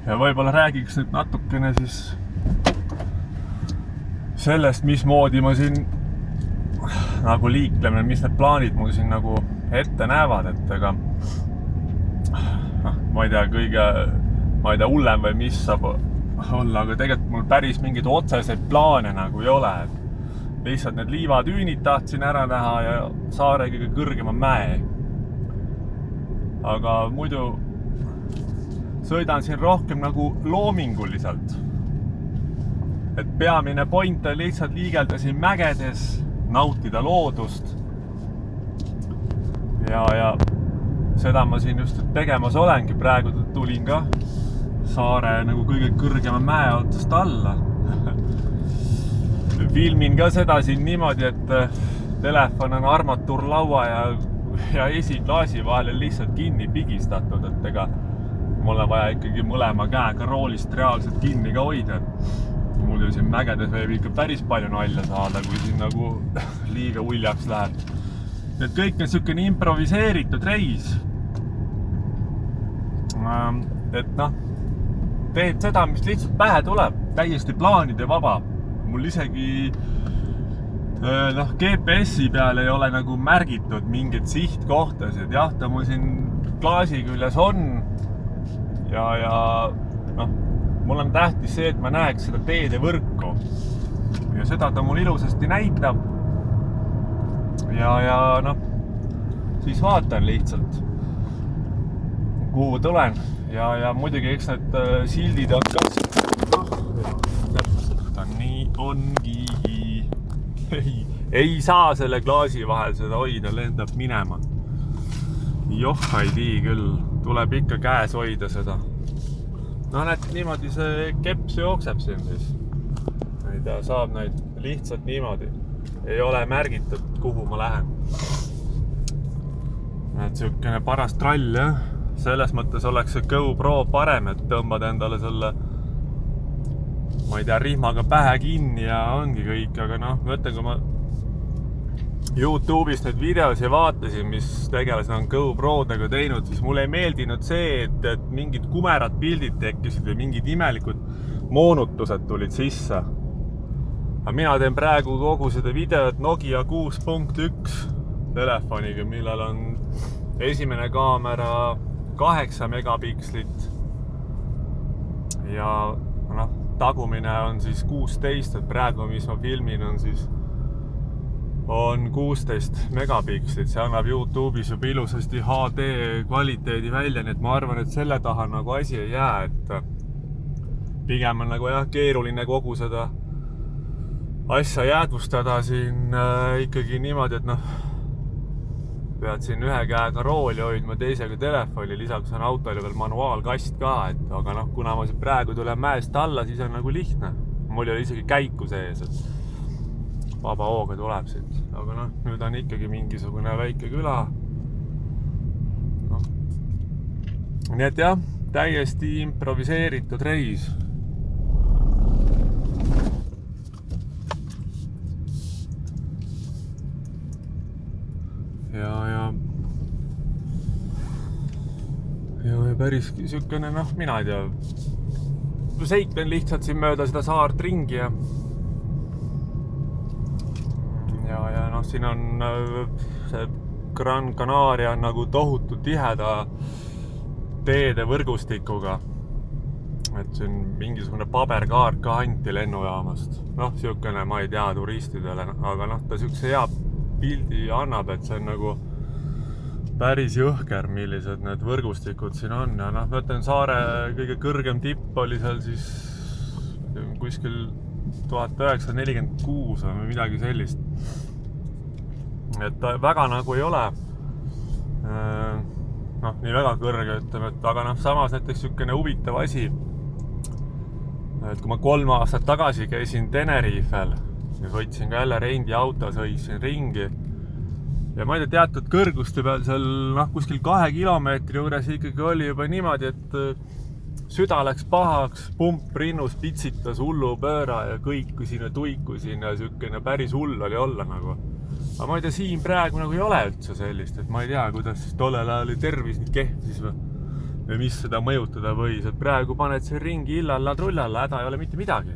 ja võib-olla räägiks nüüd natukene siis sellest, mismoodi ma siin nagu liikleme, mis need plaanid mul siin nagu ette näevad, et ega ma ei tea hullem või mis saab olla, aga tegelikult mul päris mingeid otseseid plaane nagu ei ole, et lihtsalt need liivatüünid tahtsin ära näha ja saare kõige kõrgema mäe. Aga muidu sõidan siin rohkem nagu loominguliselt. Et peamine point on lihtsalt liigelda siin mägedes, nautida loodust. Ja seda ma siin just tegemas olengi. Praegu tulin ka saare nagu kõige kõrgema mäe otsast alla. Filmin ka seda siin niimoodi, et telefon on armatuurlaua ja esiklaasi vahel lihtsalt kinni pigistatud, et ega mul on vaja ikkagi mõlema käega roolist reaalselt kinni ka hoida. Muidu siin mägedes võib ikka päris palju nalja saada, kui siin nagu liiga uljaks läheb. Need kõik on selline improviseeritud reis. Et teed seda, mis lihtsalt pähe tuleb, täiesti plaanide vaba. Mul isegi GPS-i peal ei ole nagu märgitud mingid sihtkohtasid. Jah, ta mul siin klaasi küljes on ja mul on tähtis see, et ma näeks seda teede võrku. Ja seda ta mul ilusasti näitab. Ja siis vaatan lihtsalt, kuhu tulen. Ja muidugi eks need sildid on ka nii ongi. Ei saa selle klaasi vahel seda hoida, lendab minema. Joh, ei tii küll. Tuleb ikka käes hoida seda. Näed, niimoodi see keps jookseb siin siis. Ei tea, saab neid lihtsalt niimoodi. Ei ole märgitud, kuhu ma lähen. Näed, selline paras trall, jah. Selles mõttes oleks see GoPro parem, et tõmbad endale selle, ma ei tea, rihmaga pähe kinni ja ongi kõik, aga mõtlen, kui ma YouTube'ist need videosi vaatasin, mis tegelased on GoProdega teinud, siis mulle ei meeldinud see, et mingid kumerad pildid tekkisid või mingid imelikud moonutused tulid sisse. Aga mina teen praegu kogu seda videot Nokia 6.1 telefoniga, millel on esimene kaamera 8 megapikslit ja tagumine on siis 16, et praegu, mis ma filmin, on 16 megapikslit. See annab YouTube'is juba ilusasti HD kvaliteedi välja, nii et ma arvan, et selle taha nagu asi ei jää, et pigem on nagu keeruline kogu seda asja jäädvustada siin ikkagi niimoodi, et pead siin ühe käega rooli hoidma, teisega telefoni, lisaks on autol veel manuaalkast ka, aga kuna ma praegu tulen mäest alla, siis on nagu lihtne. Mul ei ole isegi käiku sees, et vaba hooga tuleb siit. Aga nüüd on ikkagi mingisugune väike küla. Nii et jah, täiesti improviseeritud reis. Ja päris sükene, mina ei tea, seiklen lihtsalt siin mööda seda saart ringi ja siin on see Gran Canaria on nagu tohutu tiheda teede võrgustikuga. Et siin mingisugune paberkaart ka anti lennujaamast. Sükene, ma ei tea, turistidele, aga ta sükse hea pildi annab, et see on nagu päris jõhker, millised need võrgustikud siin on. Ja mõtlen, saare kõige kõrgem tipp oli seal siis kuskil 1946 või midagi sellist. Et väga nagu ei ole nii väga kõrge, ütleme, aga samas näiteks sükene huvitav asi, et kui ma 3 aastat tagasi käisin Tenerifel ja võtsin ka jälle rendi auto, sõitsin ringi ja ma ei tea, teatud kõrguste peal seal kuskil 2 kilomeetri juures ikkagi oli juba niimoodi, et süda läks pahaks, pump rinnus pitsitas hullu pööra ja kõikusin ja tuikusin ja sükene päris hull oli olla nagu. Aga ma ei tea, siin praegu nagu ei ole üldse sellist, et ma ei tea, kuidas siis tollel ajal oli tervis nii kehv siis või. ja mis seda mõjutada võis, et praegu paned siin ringi illalla-trullalla, häda ei ole mitte midagi.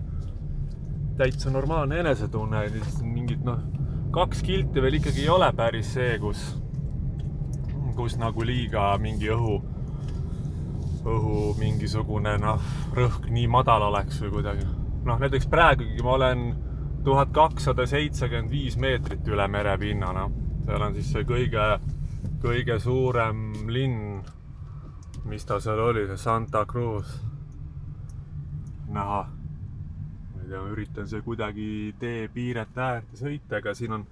Täitsa normaalne enesetunne, mingid 2 kilti veel ikkagi ei ole päris see, kus nagu liiga mingi õhu mingisugune rõhk nii madal oleks või kuidagi. Näiteks praegugi ma olen 1275 meetrit üle merepinna, seal on siis see kõige suurem linn, mis ta seal oli, see Santa Cruz. Näha, ma ei tea, ma üritan see kuidagi teepiiret äärde sõita, aga siin on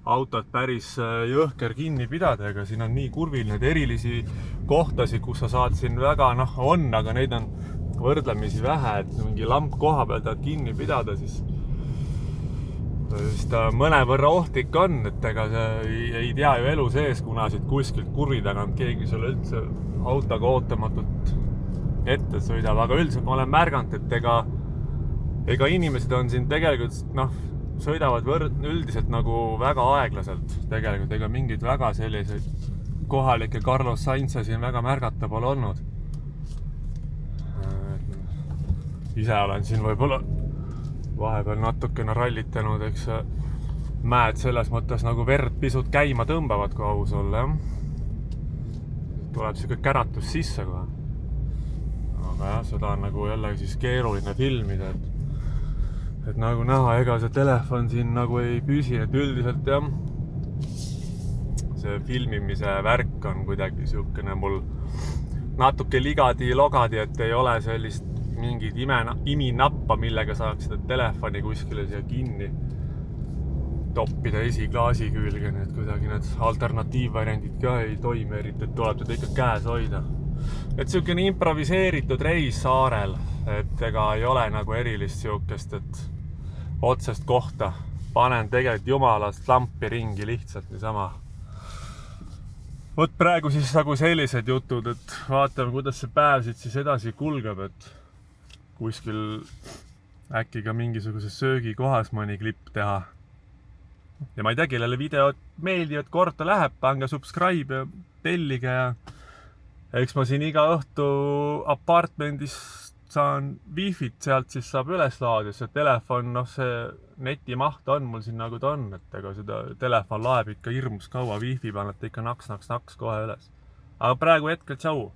autod päris jõhker kinni pidada, aga siin on nii kurvil need erilisi kohtasid, kus sa saad siin väga, on, aga neid on võrdlemisi vähe, et mingi lamp koha peal tahad kinni pidada, siis ta mõnevõrra ohtlik on, et ega see ei tea ju elu sees, kuna siit kuskilt kurvi tagant keegi sulle üldse autoga ootamatult ette sõidab, aga üldiselt ma olen märganud, et ega inimesed on siin tegelikult, sõidavad üldiselt nagu väga aeglaselt tegelikult, ega mingeid väga selliseid kohalikke Carlos Sainz'e siin väga märgata pole olnud. Ise olen siin võib-olla vahepeal natukene rallitanud, eks mäed selles mõttes nagu verd pisut käima tõmbavad, kui aus olla, jah. Tuleb siuke käratus sisse kohe. Aga jah, seda on nagu jällegi siis keeruline filmida, et nagu näha, ega see telefon siin nagu ei püsi, et üldiselt jah, see filmimise värk on kuidagi siukene mul natuke ligadi-logadi, et ei ole sellist mingid iminappa, millega saaks seda telefoni kuskile siia kinni toppida esiklaasi külge, nii et kuidagi need alternatiivvariandid ka ei toimi eriti, et tuleb teda ikka käes hoida. Et siukene improviseeritud reis saarel, et ega ei ole nagu erilist siukest, et otsest kohta panen tegelikult jumalast lampi ringi lihtsalt niisama. Vot praegu siis nagu sellised jutud, et vaatame, kuidas see päev siit siis edasi kulgeb, et kuskil äkki ka mingisuguses söögikohas mõni klipp teha. Ja ma ei tea, kellele videod meeldivad, korda läheb, pange subscribe ja tellige ja eks ma siin iga õhtu apartmendis saan wifi't, sealt siis saab üles laadida, see telefon, see netimaht on mul siin nagu ta on, et ega seda telefon laeb ikka hirmus kaua, wifi panete ikka naks kohe üles. Aga praegu hetkel tšau!